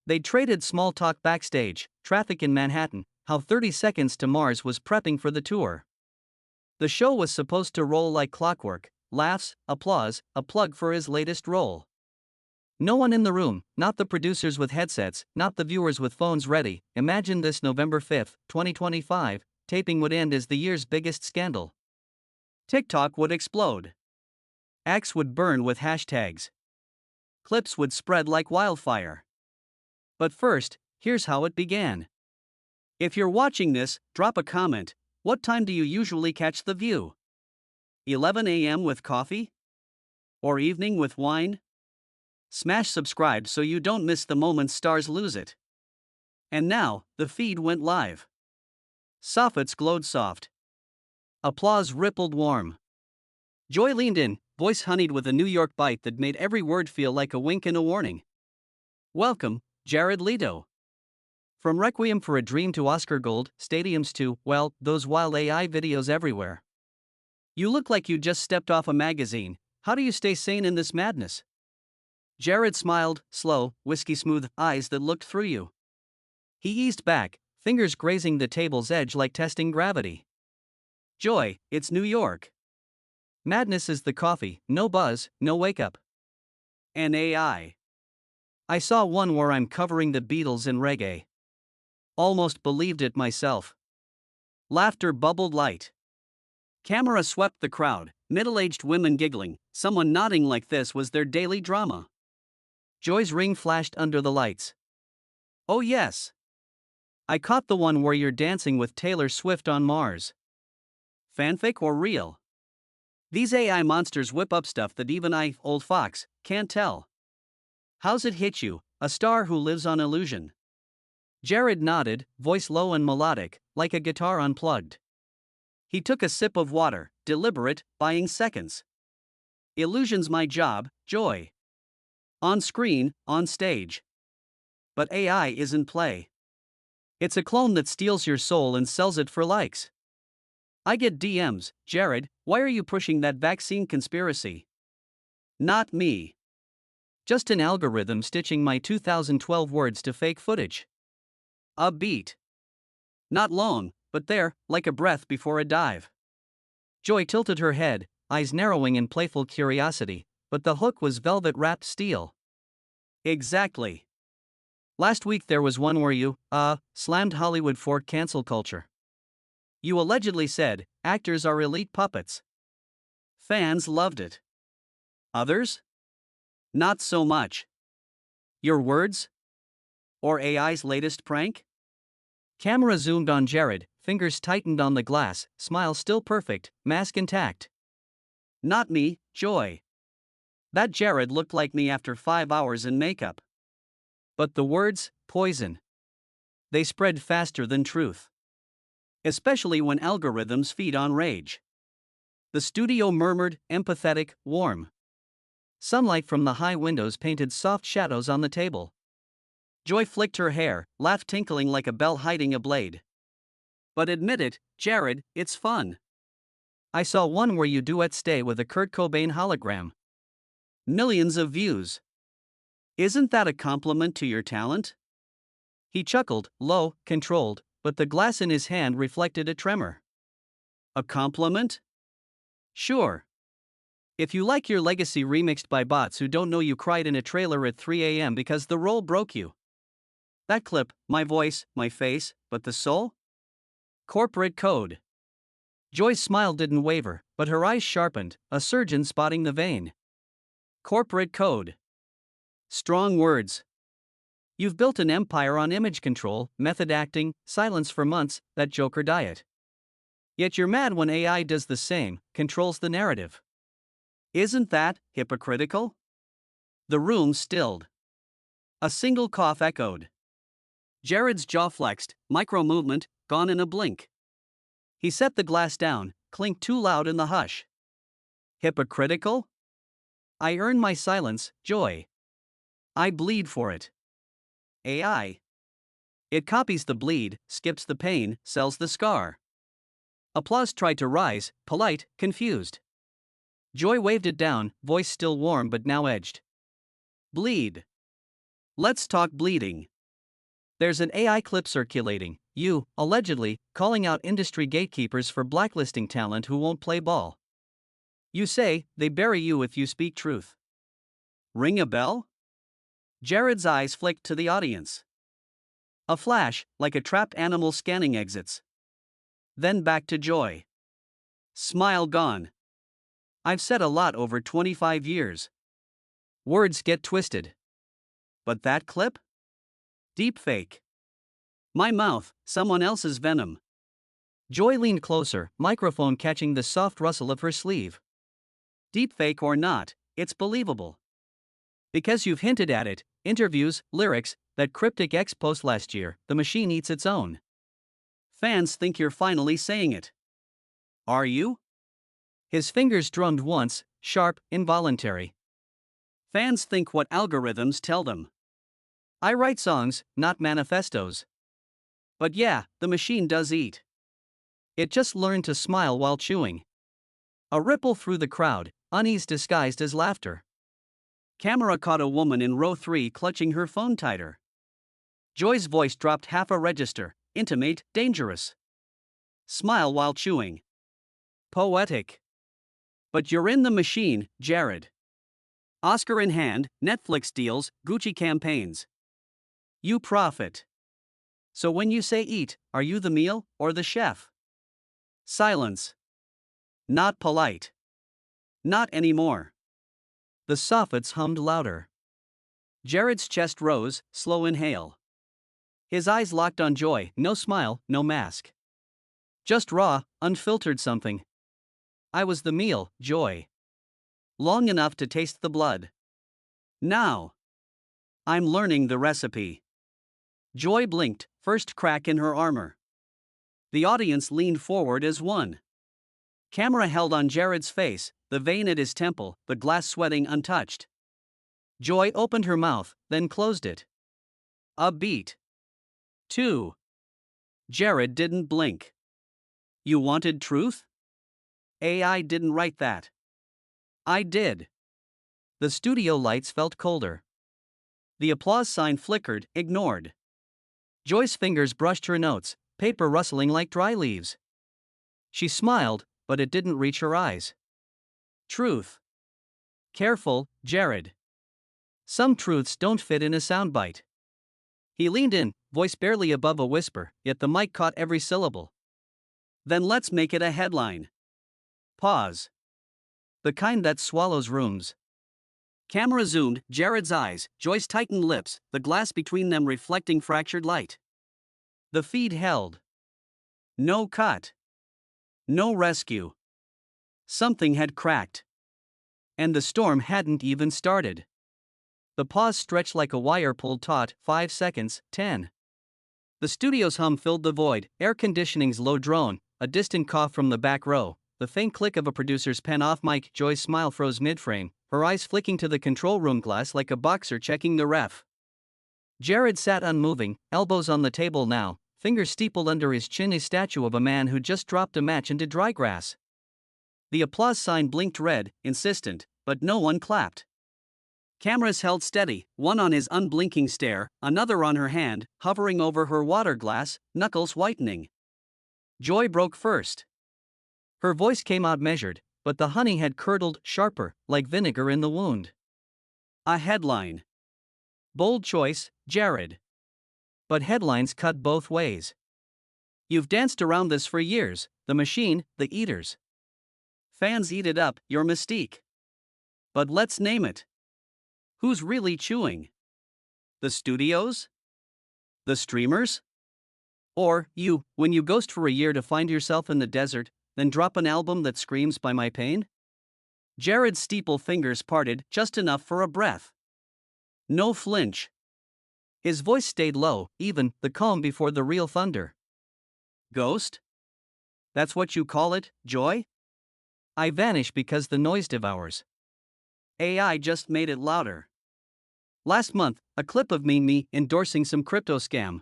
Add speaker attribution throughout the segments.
Speaker 1: They traded small talk backstage, traffic in Manhattan, how 30 Seconds to Mars was prepping for the tour. The show was supposed to roll like clockwork, laughs, applause, a plug for his latest role. No one in the room, not the producers with headsets, not the viewers with phones ready. Imagine this: November 5, 2025, taping would end as the year's biggest scandal. TikTok would explode. X would burn with hashtags. Clips would spread like wildfire. But first, here's how it began. If you're watching this, drop a comment. What time do you usually catch The View? 11 a.m. with coffee? Or evening with wine? Smash subscribe so you don't miss the moment stars lose it. And now, the feed went live. Soffits glowed soft. Applause rippled warm. Joy leaned in, voice honeyed with a New York bite that made every word feel like a wink and a warning. Welcome, Jared Leto. From Requiem for a Dream to Oscar Gold, stadiums to, well, those wild AI videos everywhere. You look like you just stepped off a magazine. How do you stay sane in this madness? Jared smiled, slow, whiskey-smooth eyes that looked through you. He eased back, fingers grazing the table's edge like testing gravity. Joy, it's New York. Madness is the coffee, no buzz, no wake-up. And AI. I saw one where I'm covering the Beatles in reggae. Almost believed it myself. Laughter bubbled light. Camera swept the crowd, middle-aged women giggling, someone nodding like this was their daily drama. Joy's ring flashed under the lights. Oh yes. I caught the one where you're dancing with Taylor Swift on Mars. Fanfic or real? These AI monsters whip up stuff that even I, old fox, can't tell. How's it hit you, a star who lives on illusion? Jared nodded, voice low and melodic, like a guitar unplugged. He took a sip of water, deliberate, buying seconds. Illusion's my job, Joy. On screen, on stage. But AI isn't play. It's a clone that steals your soul and sells it for likes. I get DMs, Jared, why are you pushing that vaccine conspiracy? Not me. Just an algorithm stitching my 2012 words to fake footage. A beat. Not long, but there, like a breath before a dive. Joy tilted her head, eyes narrowing in playful curiosity, but the hook was velvet-wrapped steel. Exactly. Last week there was one where you, slammed Hollywood for cancel culture. You allegedly said, actors are elite puppets. Fans loved it. Others? Not so much. Your words? Or AI's latest prank? Camera zoomed on Jared, fingers tightened on the glass, smile still perfect, mask intact. Not me, Joy. That Jared looked like me after 5 hours in makeup. But the words, poison. They spread faster than truth. Especially when algorithms feed on rage. The studio murmured, empathetic, warm. Sunlight from the high windows painted soft shadows on the table. Joy flicked her hair, laugh tinkling like a bell hiding a blade. But admit it, Jared, it's fun. I saw one where you duet stay with a Kurt Cobain hologram. Millions of views. Isn't that a compliment to your talent? He chuckled, low, controlled, but the glass in his hand reflected a tremor. A compliment? Sure. If you like your legacy remixed by bots who don't know you cried in a trailer at 3 a.m. because the role broke you. That clip, my voice, my face, but the soul? Corporate code. Joy's smile didn't waver, but her eyes sharpened, a surgeon spotting the vein. Corporate code. Strong words. You've built an empire on image control, method acting, silence for months, that Joker diet. Yet you're mad when AI does the same, controls the narrative. Isn't that hypocritical? The room stilled. A single cough echoed. Jared's jaw flexed, micro movement, gone in a blink. He set the glass down, clinked too loud in the hush. Hypocritical? I earn my silence, Joy. I bleed for it. AI. It copies the bleed, skips the pain, sells the scar. Applause tried to rise, polite, confused. Joy waved it down, voice still warm but now edged. Bleed. Let's talk bleeding. There's an AI clip circulating, you, allegedly, calling out industry gatekeepers for blacklisting talent who won't play ball. You say, they bury you if you speak truth. Ring a bell? Jared's eyes flicked to the audience. A flash, like a trapped animal scanning exits. Then back to Joy. Smile gone. I've said a lot over 25 years. Words get twisted. But that clip? Deepfake. My mouth, someone else's venom. Joy leaned closer, microphone catching the soft rustle of her sleeve. Deepfake or not, it's believable. Because you've hinted at it, interviews, lyrics, that cryptic X post last year, the machine eats its own. Fans think you're finally saying it. Are you? His fingers drummed once, sharp, involuntary. Fans think what algorithms tell them. I write songs, not manifestos. But yeah, the machine does eat. It just learned to smile while chewing. A ripple through the crowd, unease disguised as laughter. Camera caught a woman in row 3 clutching her phone tighter. Joy's voice dropped half a register, intimate, dangerous. Smile while chewing. Poetic. But you're in the machine, Jared. Oscar in hand, Netflix deals, Gucci campaigns. You profit. So when you say eat, are you the meal, or the chef? Silence. Not polite. Not anymore. The soffits hummed louder. Jared's chest rose, slow inhale. His eyes locked on Joy, no smile, no mask. Just raw, unfiltered something. I was the meal, Joy. Long enough to taste the blood. Now. I'm learning the recipe. Joy blinked, first crack in her armor. The audience leaned forward as one. Camera held on Jared's face, the vein at his temple, the glass sweating untouched. Joy opened her mouth, then closed it. A beat. 2. Jared didn't blink. You wanted truth? AI didn't write that. I did. The studio lights felt colder. The applause sign flickered, ignored. Joy's fingers brushed her notes, paper rustling like dry leaves. She smiled, but it didn't reach her eyes. Truth. Careful, Jared. Some truths don't fit in a soundbite. He leaned in, voice barely above a whisper, yet the mic caught every syllable. Then let's make it a headline. Pause. The kind that swallows rooms. Camera zoomed, Jared's eyes, Joy's tightened lips, the glass between them reflecting fractured light. The feed held. No cut. No rescue. Something had cracked. And the storm hadn't even started. The pause stretched like a wire pulled taut, 5 seconds, 10. The studio's hum filled the void, air conditioning's low drone, a distant cough from the back row, the faint click of a producer's pen off mic. Joy's smile froze mid-frame, her eyes flicking to the control room glass like a boxer checking the ref. Jared sat unmoving, elbows on the table now, fingers steepled under his chin, a statue of a man who just dropped a match into dry grass. The applause sign blinked red, insistent, but no one clapped. Cameras held steady, one on his unblinking stare, another on her hand, hovering over her water glass, knuckles whitening. Joy broke first. Her voice came out measured, but the honey had curdled, sharper, like vinegar in the wound. A headline. Bold choice, Jared. But headlines cut both ways. You've danced around this for years, the machine, the eaters. Fans eat it up, your mystique. But let's name it. Who's really chewing? The studios? The streamers? Or you, when you ghost for a year to find yourself in the desert, then drop an album that screams by my pain? Jared's steeple fingers parted just enough for a breath. No flinch. His voice stayed low, even, the calm before the real thunder. Ghost? That's what you call it, Joy? I vanish because the noise devours. AI just made it louder. Last month, a clip of me endorsing some crypto scam.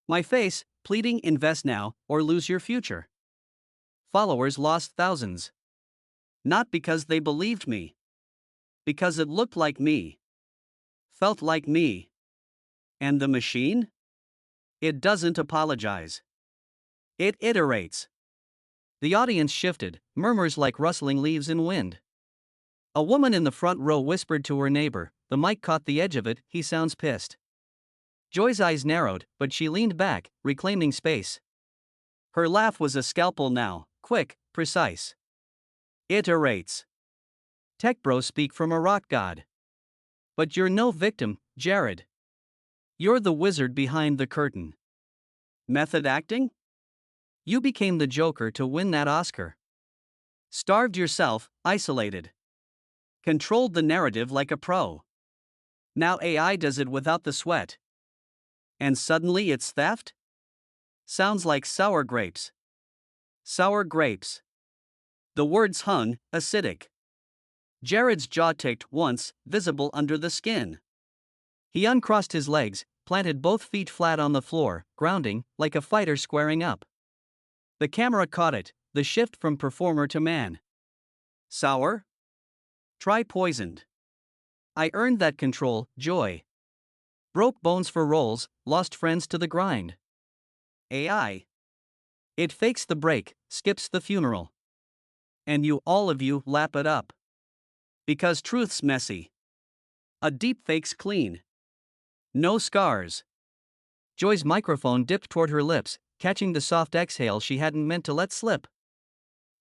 Speaker 1: My face, pleading invest now, or lose your future. Followers lost thousands. Not because they believed me. Because it looked like me. Felt like me. And the machine? It doesn't apologize. It iterates. The audience shifted, murmurs like rustling leaves in wind. A woman in the front row whispered to her neighbor, the mic caught the edge of it, he sounds pissed. Joy's eyes narrowed, but she leaned back, reclaiming space. Her laugh was a scalpel now, quick, precise. Iterates. Tech bros speak from a rock god. But you're no victim, Jared. You're the wizard behind the curtain. Method acting? You became the Joker to win that Oscar. Starved yourself, isolated. Controlled the narrative like a pro. Now AI does it without the sweat. And suddenly it's theft? Sounds like sour grapes. Sour grapes. The words hung, acidic. Jared's jaw ticked once, visible under the skin. He uncrossed his legs, planted both feet flat on the floor, grounding, like a fighter squaring up. The camera caught it, the shift from performer to man. Sour? Try poisoned. I earned that control, Joy. Broke bones for roles, lost friends to the grind. AI. It fakes the break, skips the funeral. And you, all of you, lap it up. Because truth's messy. A deep fake's clean. No scars. Joy's microphone dipped toward her lips, catching the soft exhale she hadn't meant to let slip.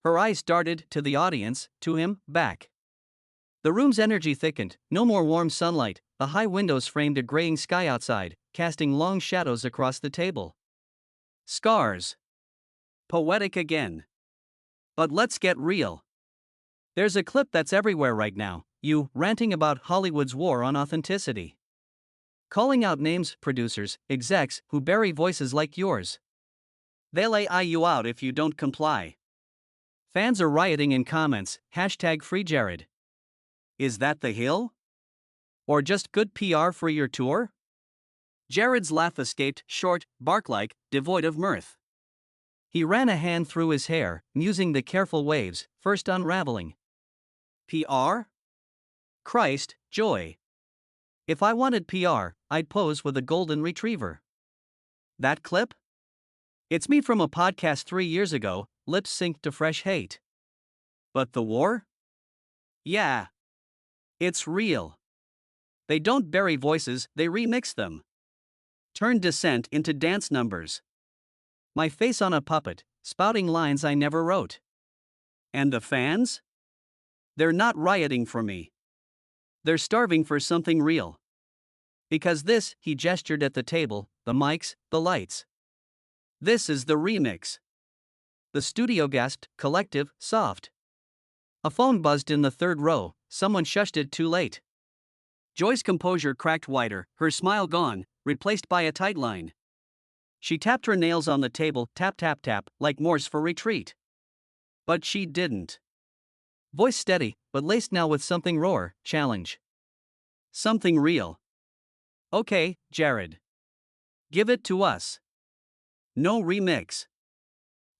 Speaker 1: Her eyes darted to the audience, to him, back. The room's energy thickened, no more warm sunlight, the high windows framed a graying sky outside, casting long shadows across the table. Scars. Poetic again. But let's get real. There's a clip that's everywhere right now, you ranting about Hollywood's war on authenticity. Calling out names, producers, execs who bury voices like yours. They'll AI you out if you don't comply. Fans are rioting in comments, #FreeJared. Is that the hill? Or just good PR for your tour? Jared's laugh escaped, short, bark-like, devoid of mirth. He ran a hand through his hair, musing the careful waves, first unraveling. PR? Christ, Joy. If I wanted PR, I'd pose with a golden retriever. That clip? It's me from a podcast 3 years ago, lips synced to fresh hate. But the war? Yeah. It's real. They don't bury voices, they remix them. Turn dissent into dance numbers. My face on a puppet, spouting lines I never wrote. And the fans? They're not rioting for me. They're starving for something real. Because this, he gestured at the table, the mics, the lights. This is the remix. The studio gasped, collective, soft. A phone buzzed in the third row, someone shushed it too late. Joy's composure cracked wider, her smile gone, replaced by a tight line. She tapped her nails on the table, tap tap tap, like Morse for retreat. But she didn't. Voice steady, but laced now with something raw, challenge. Something real. Okay, Jared. Give it to us. No remix.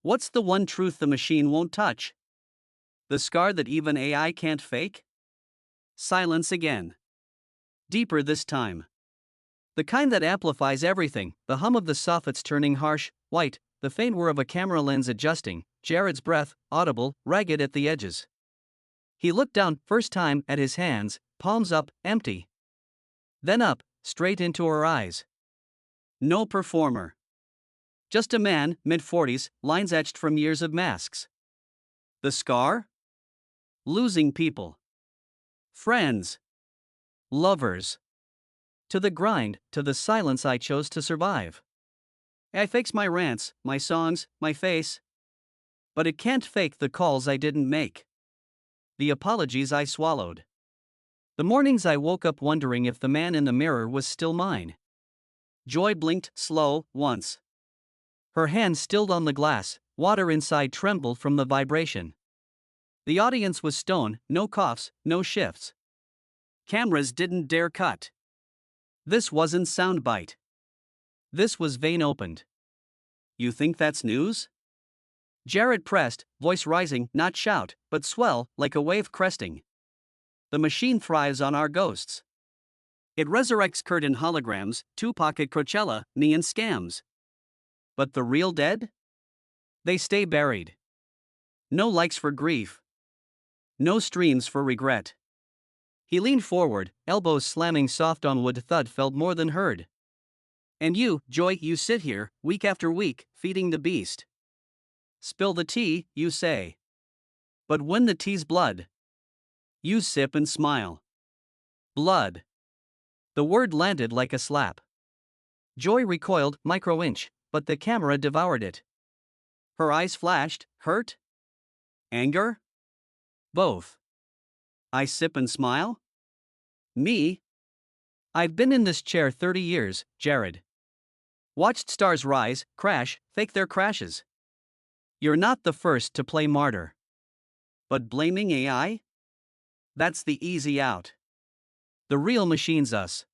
Speaker 1: What's the one truth the machine won't touch? The scar that even AI can't fake? Silence again. Deeper this time. The kind that amplifies everything, the hum of the soffits turning harsh, white, the faint whir of a camera lens adjusting, Jared's breath, audible, ragged at the edges. He looked down, first time, at his hands, palms up, empty. Then up, straight into her eyes. No performer. Just a man, mid-40s, lines etched from years of masks. The scar? Losing people. Friends. Lovers. To the grind, to the silence I chose to survive. I fakes my rants, my songs, my face. But it can't fake the calls I didn't make. The apologies I swallowed. The mornings I woke up wondering if the man in the mirror was still mine. Joy blinked, slow, once. Her hand stilled on the glass, water inside trembled from the vibration. The audience was stone, no coughs, no shifts. Cameras didn't dare cut. This wasn't soundbite. This was vein opened. You think that's news? Jared pressed, voice rising, not shout, but swell, like a wave cresting. The machine thrives on our ghosts. It resurrects Kurt in holograms, Tupac at Coachella, me in scams. But the real dead? They stay buried. No likes for grief. No streams for regret. He leaned forward, elbows slamming soft on wood. Thud felt more than heard. And you, Joy, you sit here, week after week, feeding the beast. Spill the tea, you say. But when the tea's blood, you sip and smile. Blood. The word landed like a slap. Joy recoiled, micro-inch, but the camera devoured it. Her eyes flashed, hurt? Anger? Both. I sip and smile? Me? I've been in this chair 30 years, Jared. Watched stars rise, crash, fake their crashes. You're not the first to play martyr. But blaming AI? That's the easy out. The real machine's us.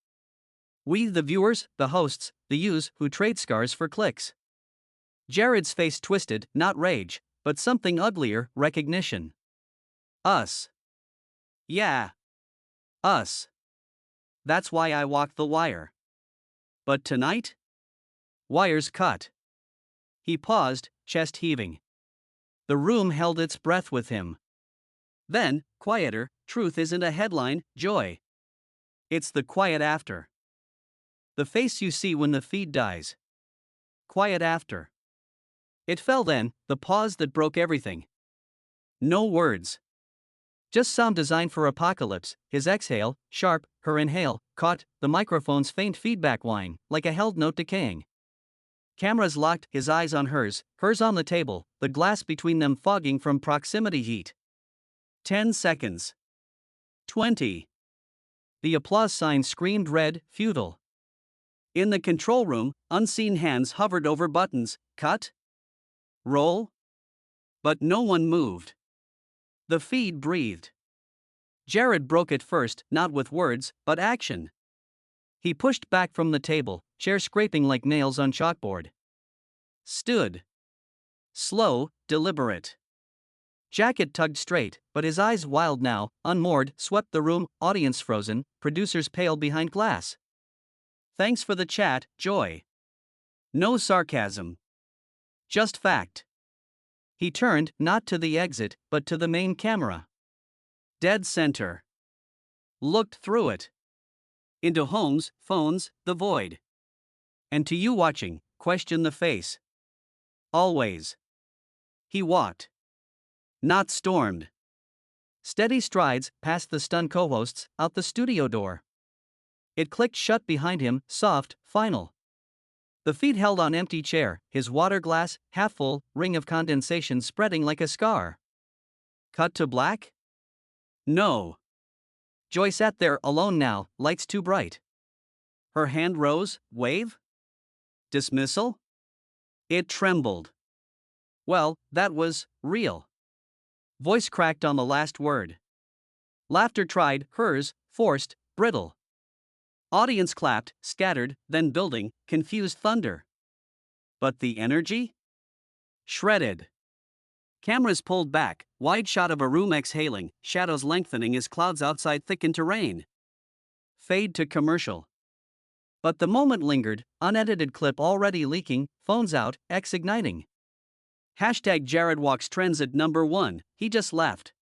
Speaker 1: We, the viewers, the hosts, the yous who trade scars for clicks. Jared's face twisted, not rage, but something uglier, recognition. Us. Yeah. Us. That's why I walk the wire. But tonight? Wires cut. He paused, chest heaving. The room held its breath with him. Then, quieter, truth isn't a headline, Joy. It's the quiet after. The face you see when the feed dies. Quiet after. It fell then, the pause that broke everything. No words. Just sound designed for apocalypse, his exhale, sharp, her inhale, caught, the microphone's faint feedback whine, like a held note decaying. Cameras locked, his eyes on hers on the table, the glass between them fogging from proximity heat. 10 seconds. 20. The applause sign screamed red, futile. In the control room, unseen hands hovered over buttons, cut, roll. But no one moved. The feed breathed. Jared broke it first, not with words, but action. He pushed back from the table, chair scraping like nails on chalkboard. Stood. Slow, deliberate. Jacket tugged straight, but his eyes wild now, unmoored, swept the room, audience frozen, producers pale behind glass. Thanks for the chat, Joy. No sarcasm. Just fact. He turned, not to the exit, but to the main camera. Dead center. Looked through it. Into homes, phones, the void. And to you watching, question the face. Always. He walked. Not stormed. Steady strides, past the stunned co-hosts, out the studio door. It clicked shut behind him, soft, final. The feet held on empty chair, his water glass, half full, ring of condensation spreading like a scar. Cut to black? No. Joy sat there alone now, lights too bright. Her hand rose, wave? Dismissal? It trembled. Well, that was real. Voice cracked on the last word. Laughter tried, hers, forced, brittle. Audience clapped, scattered, then building, confused thunder. But the energy? Shredded. Cameras pulled back, wide shot of a room exhaling, shadows lengthening as clouds outside thicken to rain. Fade to commercial. But the moment lingered, unedited clip already leaking, phones out, X igniting. Hashtag Jared walks trends at #1, he just left.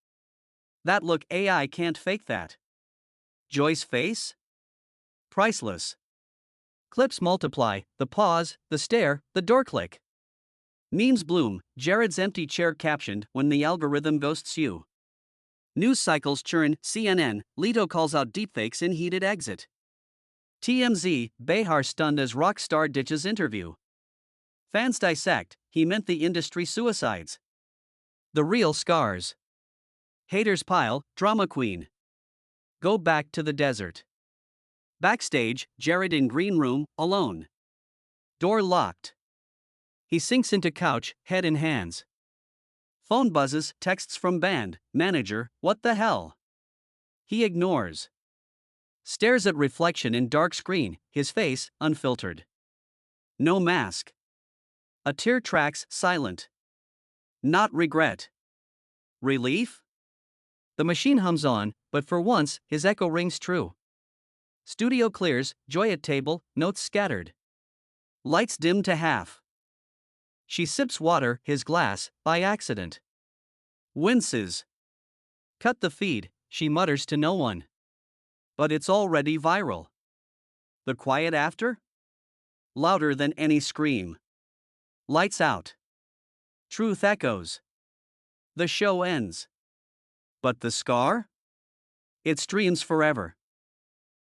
Speaker 1: That look, AI can't fake that. Joy's face? Priceless. Clips multiply, the pause, the stare, the door click. Memes bloom, Jared's empty chair captioned, when the algorithm ghosts you. News cycles churn, CNN, Leto calls out deepfakes in heated exit. TMZ, Behar stunned as rock star ditches interview. Fans dissect, he meant the industry suicides. The real scars. Haters pile, drama queen. Go back to the desert. Backstage, Jared in green room, alone. Door locked. He sinks into couch, head in hands. Phone buzzes, texts from band, manager, what the hell? He ignores. Stares at reflection in dark screen, his face, unfiltered. No mask. A tear tracks, silent. Not regret. Relief? The machine hums on, but for once, his echo rings true. Studio clears, joy at table, notes scattered. Lights dim to half. She sips water, his glass, by accident. Winces. Cut the feed, she mutters to no one. But it's already viral. The quiet after? Louder than any scream. Lights out. Truth echoes. The show ends. But the scar? It streams forever.